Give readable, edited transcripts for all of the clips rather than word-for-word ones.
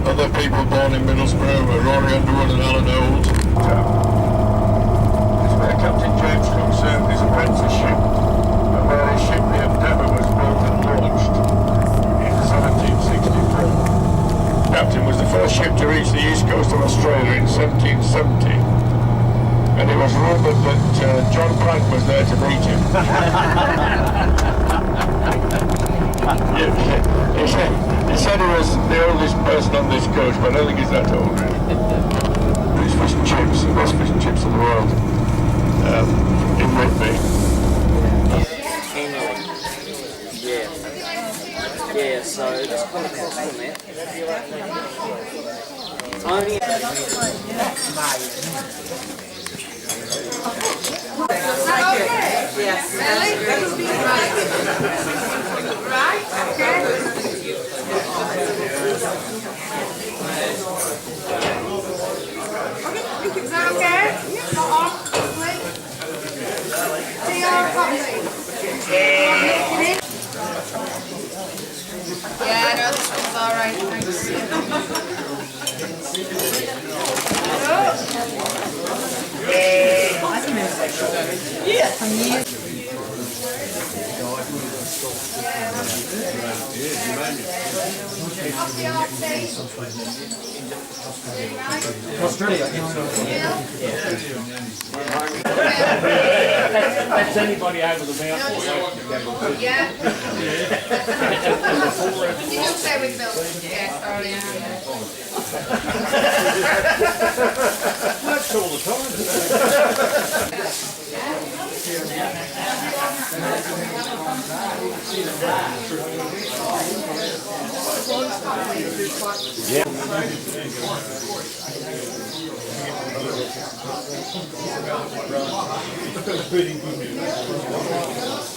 Other people born in Middlesbrough were Rory Underwood and Alan Old. This is where Captain James Cook served his apprenticeship, and where his ship the Endeavour was built and launched in 1764. Captain was the first ship to reach the east coast of Australia in 1770, and it was rumoured that John Plank was there to meet him. He said he was the oldest person on this coast, but I don't think he's that old, really. British fish and chips, the best fish and chips in the world, in Whitby. Yeah, so that's quite a cost on it. Only Yes. Really? That would be right. Right? Okay. Okay, is that okay? Not on, please. Tea or coffee? Yeah, no, this one's alright, thanks. Australia. That's anybody over the mountain. Yeah. Did you say with milk? Yeah, sorry. Works all the time.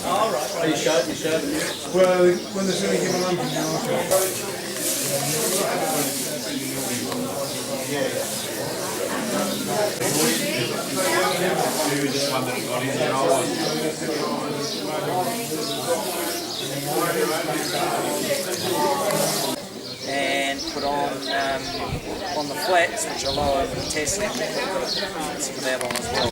all right. Are you sure? You sure? Well, when they're going to give a lump in the and put on the flats, which are lower than testing. Let's put that on as well.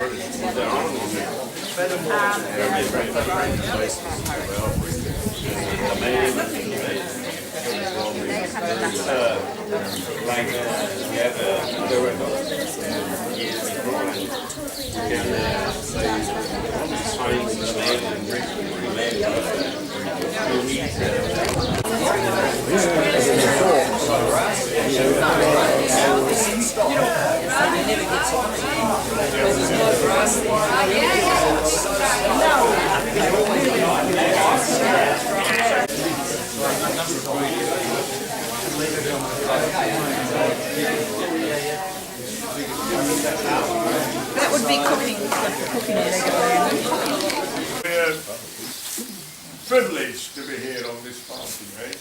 That would be cooking We're privileged to be here on this farm today.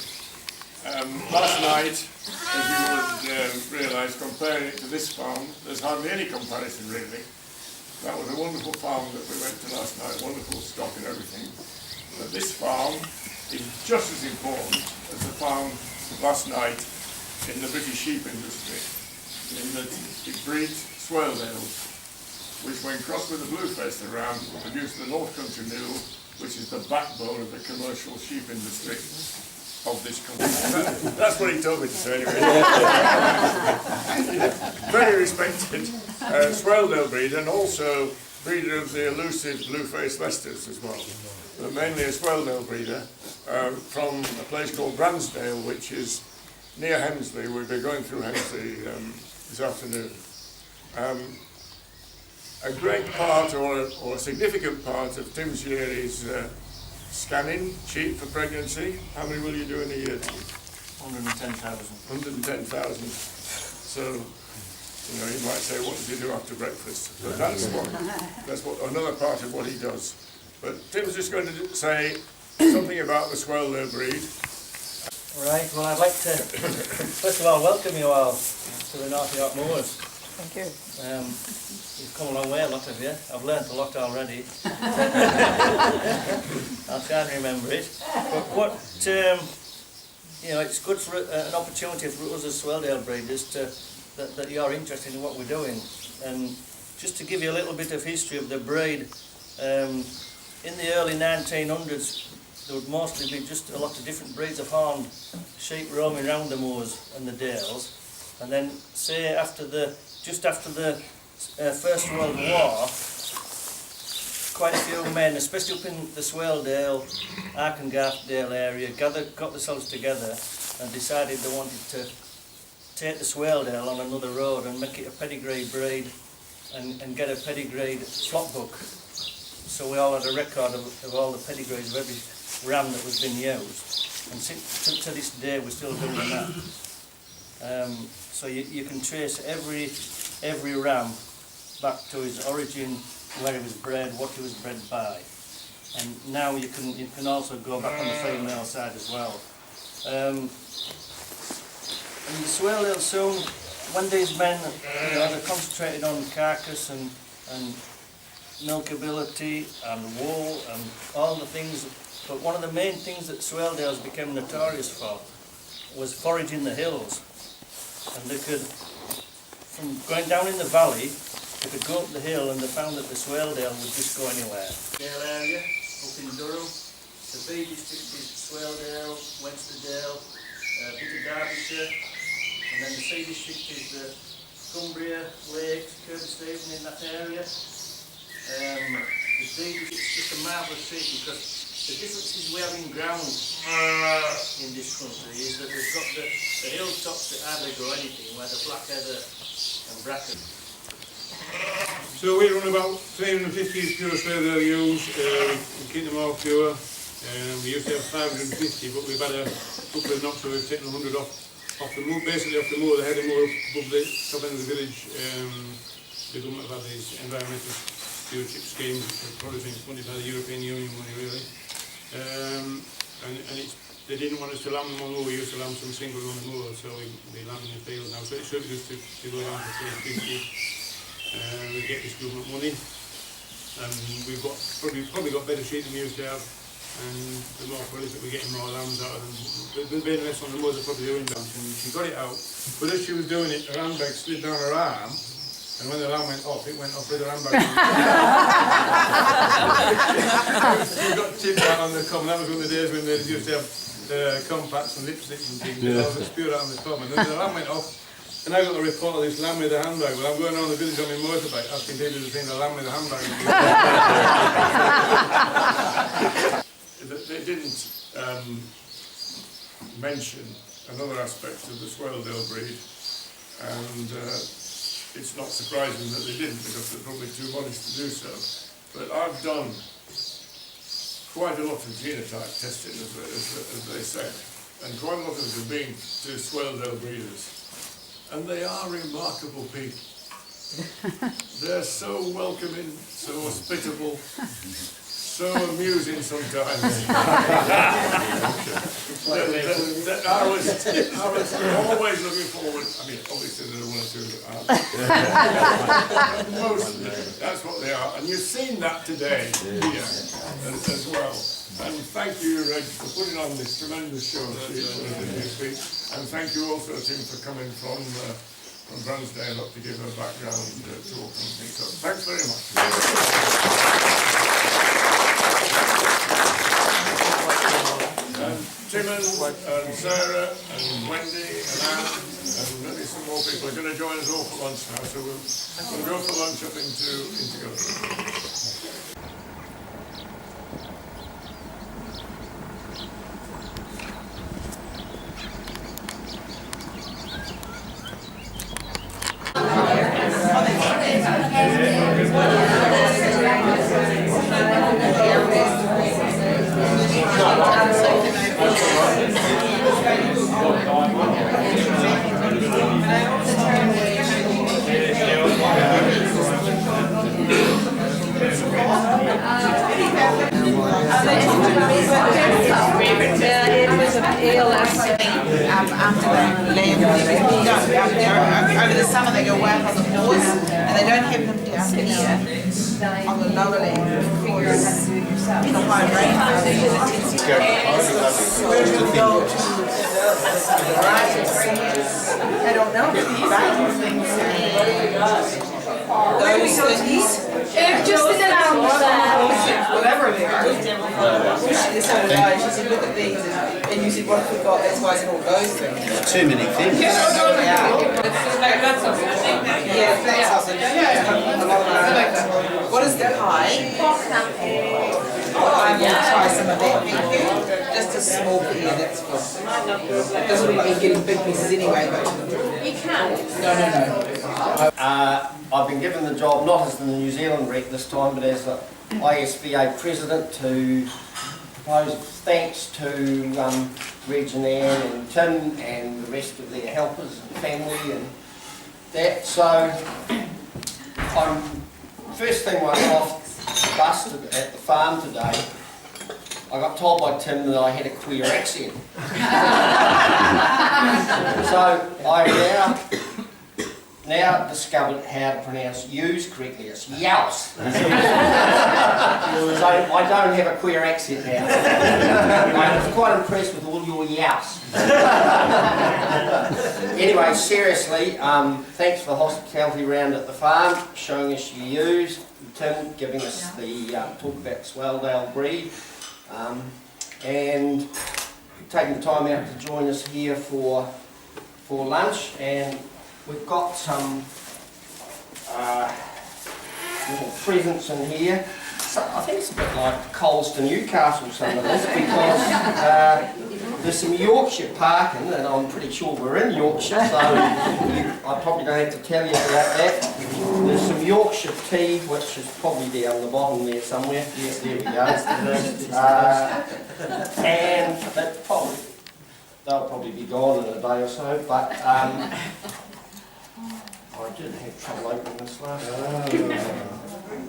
Last night, as you would realise, comparing it to this farm, there's hardly any comparison really. That was a wonderful farm that we went to last night, wonderful stock and everything. But this farm is just as important as the farm last night in the British sheep industry, in that it breeds Swailedales, which when crossed with the bluefaced around will produce the North Country mule, which is the backbone of the commercial sheep industry of this country. That's what he told me to say anyway. Very respected Swailedale breeder, and also breeder of the elusive blue-faced Leicesters as well. But mainly a Swailedale breeder from a place called Bransdale, which is near Hemsley. We'll be going through Hemsley this afternoon. A great part, or a significant part of Tim's year is scanning sheep for pregnancy. How many will you do in a year? 110,000. 110,000. So, you know, you might say, what does he do after breakfast? But that's what another part of what he does. But Tim's just going to say something about the Swailedale breed. Right, well I'd like to first of all welcome you all to the North York Moors. Thank you. You've come a long way, a lot of you. I've learnt a lot already. I'll try and remember it. But what you know, it's good for an opportunity for us as Swaledale breeders that you're interested in what we're doing. And just to give you a little bit of history of the breed, in the early 1900s there would mostly be just a lot of different breeds of horned sheep roaming around the moors and the dales, and then say just after the First World War, quite a few men, especially up in the Swaledale, Arkengarthdale area, got themselves together and decided they wanted to take the Swaledale on another road and make it a pedigree breed and get a pedigreed flock book. So we all had a record of all the pedigrees of every ram that was being used, and to this day we're still doing that. So you can trace every ram back to his origin, where he was bred, what he was bred by, and now you can also go back on the female side as well. And the Swaledale soon, when these men, they're concentrated on carcass and milkability and wool and all the things, but one of the main things that Swaledales became notorious for was foraging the hills. And they could, from going down in the valley, they could go up the hill and they found that the Swaledale would just go anywhere. Dale area, up in Durham, the B district is Swaledale, Westerdale, a bit of Derbyshire, and then the C district is the Cumbria, Lakes, Kirkstone in that area. The D district is just a marvellous seat because the differences we have in ground in this country is that we've got the hilltops that hardly grow anything, where the black heather and bracken. So we run about 350 pure Swaledale ewes, we keep them all pure. We used to have 550, but we've had a couple of knocks, so we've taken 100 off the moor, basically off the moor, the heading moor above the top end of the village. The government have had these environmental stewardship schemes, which are probably been funded by the European Union money really. And they didn't want us to lamb them on moor, we used to lamb some single on the moor, so we lamb in the field now. So it's really just to go down to 350. We get this government money, and we've got probably got better sheep than we used to have, and the more prolific we're getting more lambs out of them. The being less on the moors are probably doing that, and she got it out, but as she was doing it, her handbag slid down her arm, and when the lamb went off, it went off with her handbag. She got tipped out on the cob, and that was one of the days when they used to have compacts and lipsticks and things, and all that spewed out on the cob, and then the lamb went off. And I got a report of this lamb with a handbag. Well, I'm going around the village on my motorbike asking people to see the lamb with a handbag. They didn't mention another aspect of the Swaledale breed, and it's not surprising that they didn't, because they're probably too modest to do so. But I've done quite a lot of genotype testing, as they say, and quite a lot of it has been to Swaledale breeders. And they are remarkable people. They're so welcoming, so hospitable, so amusing sometimes. I was always looking forward. I mean, obviously there are one or two that aren't. Most of them, that's what they are. And you've seen that today here as well. And thank you, Reg, for putting on this tremendous show. And thank you also, Tim, for coming from Bransdale up to give a background talk and things. So thanks very much. And Tim and Sarah and Wendy and Anne and maybe some more people are going to join us all for lunch now. So we'll go for lunch up into Gulford. Over the summer they go wild on the moors, and and they don't have them down here on the lower land because in the high rainfall they don't know those things. Just in and Whatever they are. She said, look at these, and you said, what have we got? That's why I said all those things. Too many things. Yeah, flat sausage. A lot of what is the pie? I will try some of that, thank you. Just a small pair, that's good. It doesn't look like you're getting big pieces anyway, but... you can. No. I've been given the job not as the New Zealand rep this time, but as the ISVA president to propose thanks to Reg and Anne and Tim and the rest of their helpers and family and that. So, first thing when I got off busted at the farm today, I got told by Tim that I had a queer accent. So I now discovered how to pronounce U's correctly. It's youse. So I don't have a queer accent now. I was quite impressed with all your youse. Anyway, seriously, thanks for the hospitality round at the farm, showing us your ewes, Tim giving us the talk about Swelldale breed, and taking the time out to join us here for lunch. And we've got some little presents in here. So I think it's a bit like Coles to Newcastle, some of this, because there's some Yorkshire parking, and I'm pretty sure we're in Yorkshire, so I probably don't have to tell you about that. There's some Yorkshire tea, which is probably down the bottom there somewhere. Yes, there we go. And they'll probably be gone in a day or so, but I did have trouble opening this last time.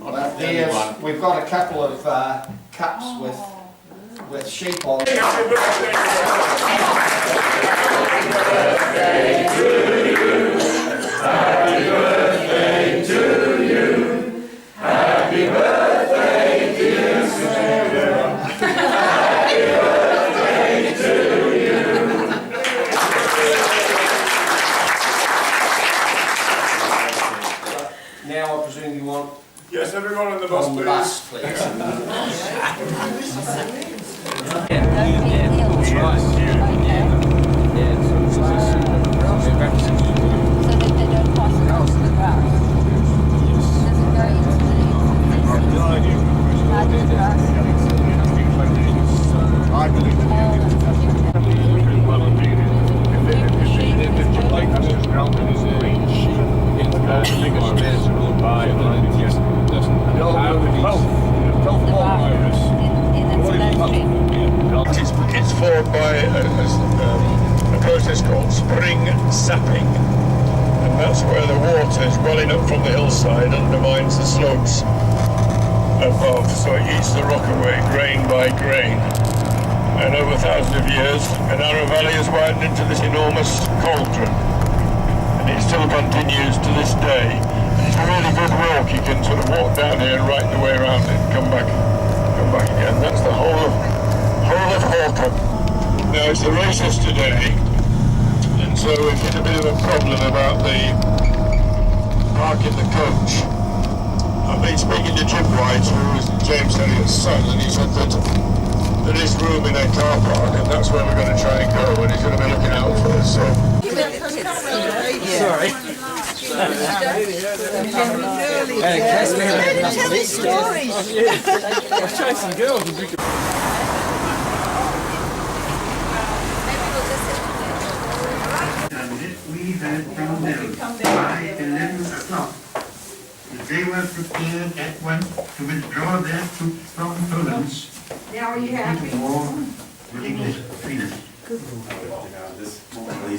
But we've got a couple of cups with sheep on. Happy birthday to you. Happy birthday to you. Happy birthday, dear Sarah. Happy birthday to you. Now I presume you want Yes, everyone on the bus, on the please. bus, please. I believe it's formed by a process called spring sapping, and that's where the water is welling up from the hillside, undermines the slopes above, so it eats the rock away grain by grain. And over thousands of years, the narrow valley has widened into this enormous cauldron, and it still continues to this day. It's a really good walk. You can sort of walk down here and right the way around it and come back again. That's the whole of Hawkham. Now it's the races today, and so we've hit a bit of a problem about the parking the coach. I've been speaking to Jim White, who is James Elliott's son, and he said that there is room in a car park, and that's where we're going to try and go, and he's going to be looking out for us. So. Sorry. I'll show some girls and we can... We heard from them by 11 o'clock. They were prepared at once to withdraw their troops from Poland. Now are you happy? War with English between us.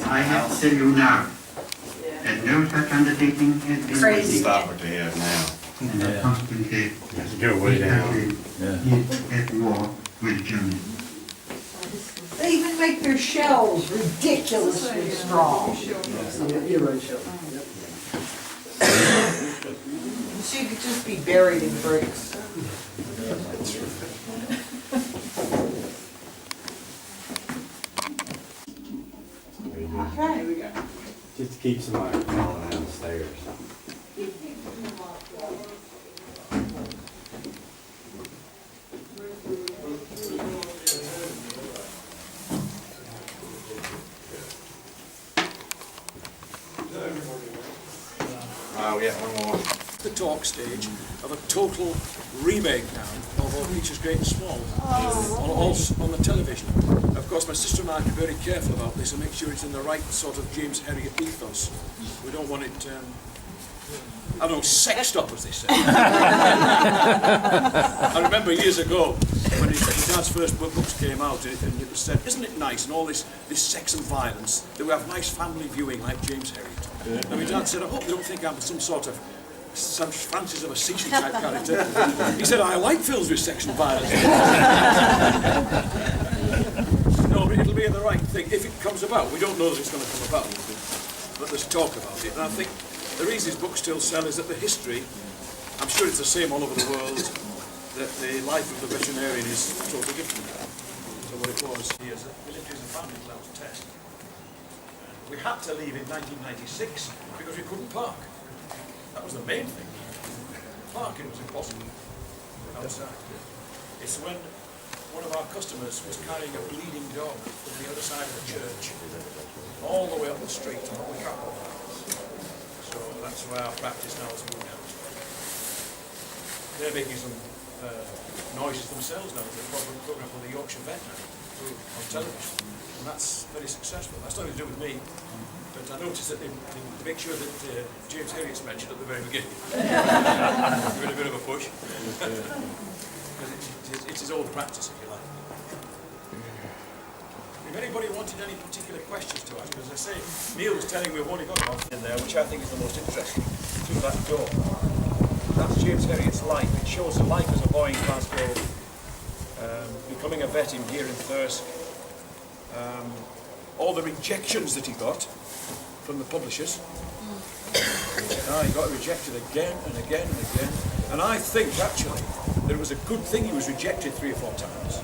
I have to tell you now that no such undertaking has been Crazy. stop what they have now. And the consequently is at war with Germany. They even make their shells ridiculously strong. She could just be buried in bricks. Okay. Just to keep somebody from falling down the stairs. Oh yeah, one more. The talk stage of a total remake now of All Creatures Great and Small on the television. Of course, my sister and I are very careful about this and make sure it's in the right sort of James Herriot ethos. We don't want it, I don't know, sexed up, as they say. I remember years ago when his dad's first books came out, and it was said, isn't it nice, and all this sex and violence, that we have nice family viewing like James Herriot. And my dad said, I hope you don't think I'm some sort of some Francis of Assisi type character. He said, I like films with sex and violence. No, but it'll be the right thing if it comes about. We don't know that it's going to come about, but there's talk about it. And I think the reason his books still sell is that the history, I'm sure it's the same all over the world, that the life of the veterinarian is totally different to what it was. We lived as a family till I was 10. We had to leave in 1996 because we couldn't park. That was the main thing. Parking was impossible outside. It's when one of our customers was carrying a bleeding dog from the other side of the church all the way up the street to the car. So that's why our practice now is moved out. They're making some noises themselves now. There's a program called the Yorkshire Veterinary on television, and that's very successful. That's nothing to do with me. But I noticed that they make sure that James Herriot's mentioned at the very beginning. Give it a bit of a push. Because it's his old practice, if you like. If anybody wanted any particular questions to ask, as I say, Neil was telling me we've only got one in there, which I think is the most interesting, through that door. That's James Herriot's life. It shows the life as a boy in Glasgow, becoming a vet here in Thirsk, all the rejections that he got from the publishers. He got rejected again and again and again. And I think, actually, that it was a good thing he was rejected 3 or 4 times.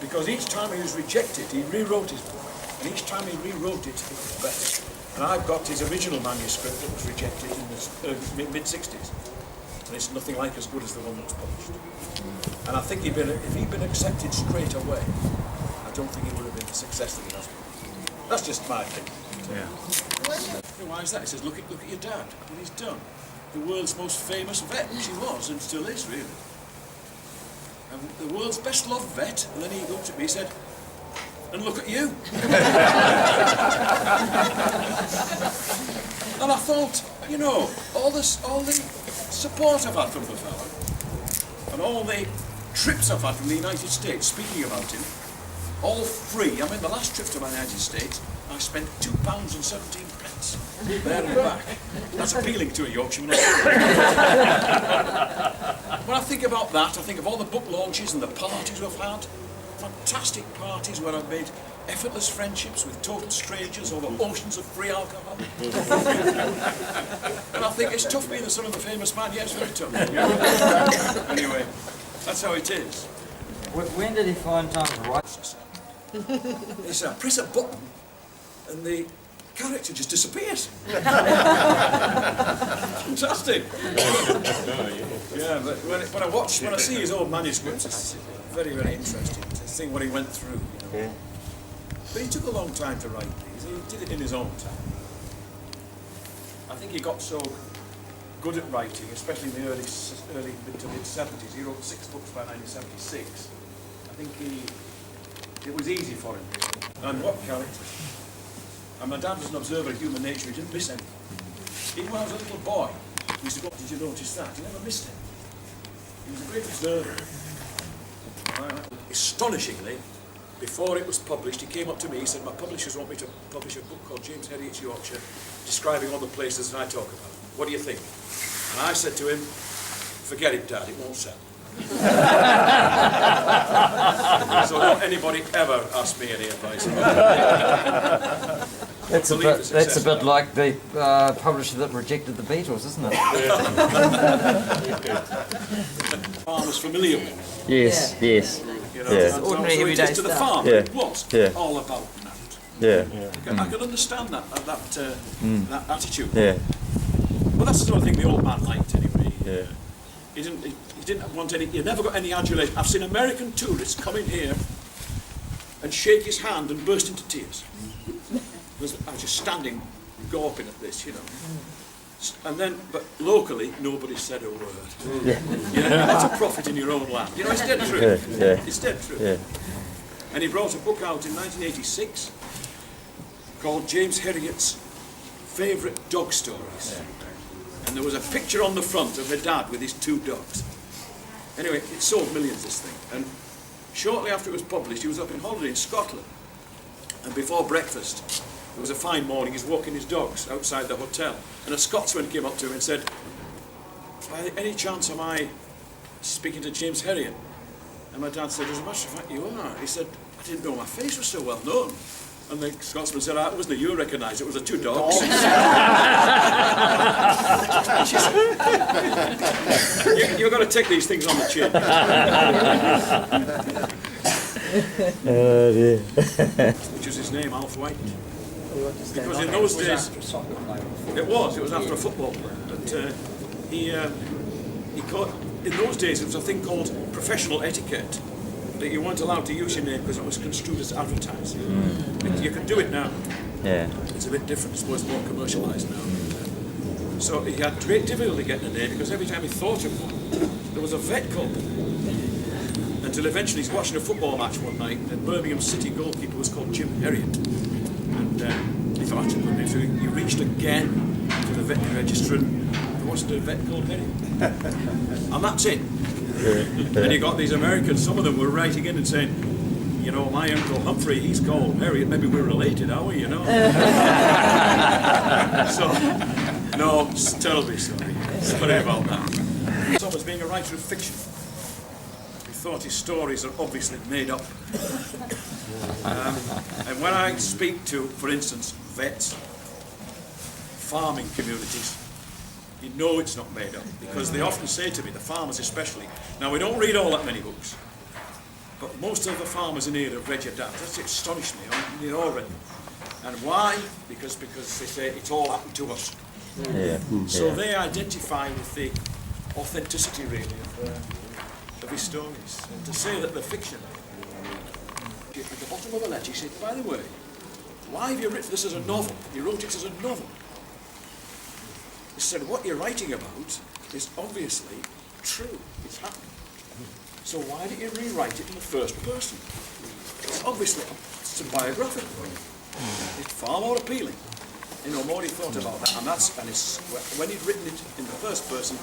Because each time he was rejected, he rewrote his book. And each time he rewrote it, it was better. And I've got his original manuscript that was rejected in the mid-60s. And it's nothing like as good as the one that was published. And I think if he'd been accepted straight away, I don't think he would have been the success that he has been. That's just my opinion. Yeah. Why is that? He says, look at your dad, what he's done. The world's most famous vet, which he was and still is, really. And the world's best loved vet, and then he looked at me and said, and look at you. And I thought, you know, all the support I've had from the fella, and all the trips I've had from the United States speaking about him, all free. I mean, the last trip to the United States, I spent £2.17 there and back. That's appealing to a Yorkshireman. When I think about that, I think of all the book launches and the parties we've had. Fantastic parties where I've made effortless friendships with total strangers over oceans of free alcohol. And I think it's tough being the son of a famous man. Yeah, it's very tough. Anyway, that's how it is. When did he find time to write? It's press a button and the character just disappears. Fantastic. Yeah, but when I see his old manuscripts, it's very, very interesting to see what he went through. You know. But he took a long time to write these. He did it in his own time. I think he got so good at writing, especially in the early to mid 70s. He wrote 6 books by 1976. I think it was easy for him. And what characters? And my dad was an observer of human nature. He didn't miss anything. Even when I was a little boy, he used to go, did you notice that? He never missed it. He was a great observer. Astonishingly, before it was published, he came up to me, he said, my publishers want me to publish a book called James Herriot's Yorkshire, describing all the places that I talk about. What do you think? And I said to him, forget it, Dad, it won't sell. So don't anybody ever ask me any advice about it. That's a believe bit. the That's a success. bit like the publisher that rejected the Beatles, isn't it? Farmers familiar with. Yes, yes. You know, Yeah. and Ordinary so it everyday is to the stuff. farmer. Yeah. It was Yeah. all about that. Yeah, I could understand that that attitude. yeah, But that's the sort of thing the old man liked anyway. yeah. He didn't want any. He never got any adulation. I've seen American tourists come in here and shake his hand and burst into tears. I was just standing, gawping at this, you know. And then, but locally, nobody said a word. Yeah. You know, that's a prophet in your own land. You know, it's dead true. Yeah, yeah. It's dead true. Yeah. And he brought a book out in 1986 called James Herriot's Favourite Dog Stories. And there was a picture on the front of a dad with his 2 dogs. Anyway, it sold millions, this thing. And shortly after it was published, he was up in holiday in Scotland. And before breakfast, it was a fine morning, he's walking his dogs outside the hotel. And a Scotsman came up to him and said, "By any chance am I speaking to James Herriot?" And my dad said, "As a matter of fact, you are." He said, "I didn't know my face was so well known." And the Scotsman said, "It wasn't you recognised, it was the 2 dogs." You've got to take these things on the chin. Which was his name, Alf White. Because in those days, it was after a football player. But he caught, in those days, there was a thing called professional etiquette, that you weren't allowed to use your name because it was construed as advertising. But you can do it now. Yeah. It's a bit different, I suppose, more commercialised now. So he had great difficulty getting a name because every time he thought of one, there was a vet called him. Until eventually he's watching a football match one night and Birmingham City goalkeeper was called Jim Herriot. And he thought, that's a good name. So he reached again to the veterinary register and there wasn't a vet called Herriot. And that's it. And you got these Americans, some of them were writing in and saying, "You know, my Uncle Humphrey, he's called Herriot, maybe we're related, are we, you know?" So, no, terribly sorry. Sorry about that. Thomas, being a writer of fiction, he thought his stories are obviously made up. And when I speak to, for instance, vets, farming communities, you know it's not made up, because they often say to me, the farmers especially, now we don't read all that many books, but most of the farmers in here have read your dad. That's astonished me, they all read them. And why? Because they say it's all happened to us. Yeah. So they identify with the authenticity really of his stories. And to say that they're fiction, at the bottom of the letter he said, "By the way, why have you written this as a novel? You wrote it as a novel." He said, "What you're writing about is obviously true. It's happened. So why did you rewrite it in the first person? It's obviously it's a biographical. It's far more appealing." You know, Morty thought about that, and it's when he'd written it in the first person.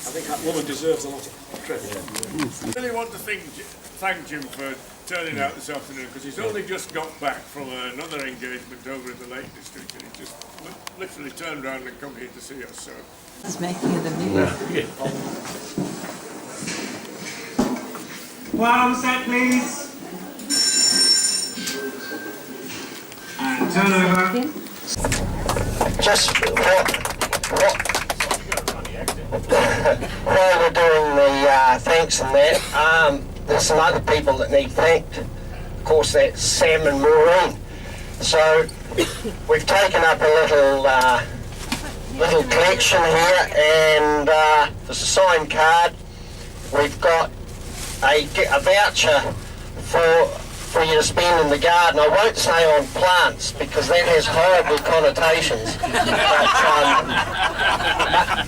I think that woman deserves a lot of credit. I really want to thank Jim for turning out this afternoon, because he's only just got back from another engagement over in the Lake District, and he just literally turned around and come here to see us. So It's making it a video. One set, please. And turn over. Just while we're doing the thanks and that, there's some other people that need thanked. Of course, that's Sam and Maureen. So we've taken up a little collection here, and there's a signed card. We've got a voucher for you to spend in the garden. I won't say on plants because that has horrible connotations. But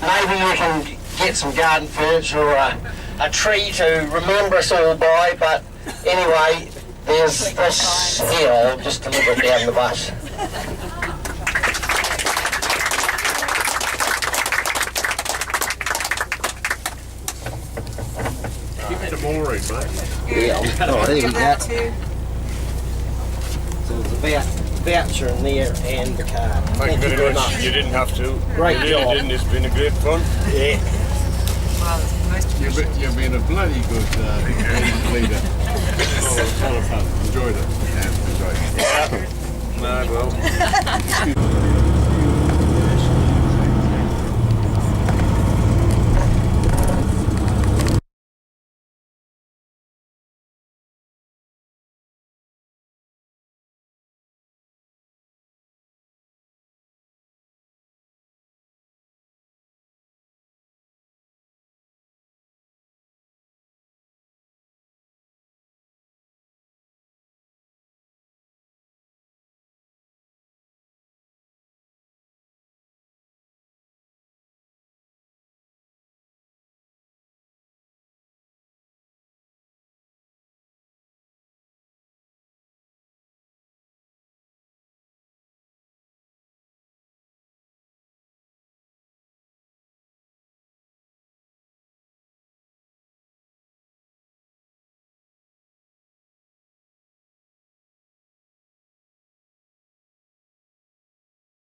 maybe you can get some garden furniture or a tree to remember us all by. But anyway, there's this here. I'll just deliver it down the bus. Give it to Maureen, mate. Yeah, oh, there we go. So there's a voucher in there and the card. Thank you very much. You didn't have to. Great you job. Didn't. It's been a great fun. Yeah. you've been a bloody good leader. Oh, it's a lot of fun. Enjoyed it. Yeah, enjoyed it. Well.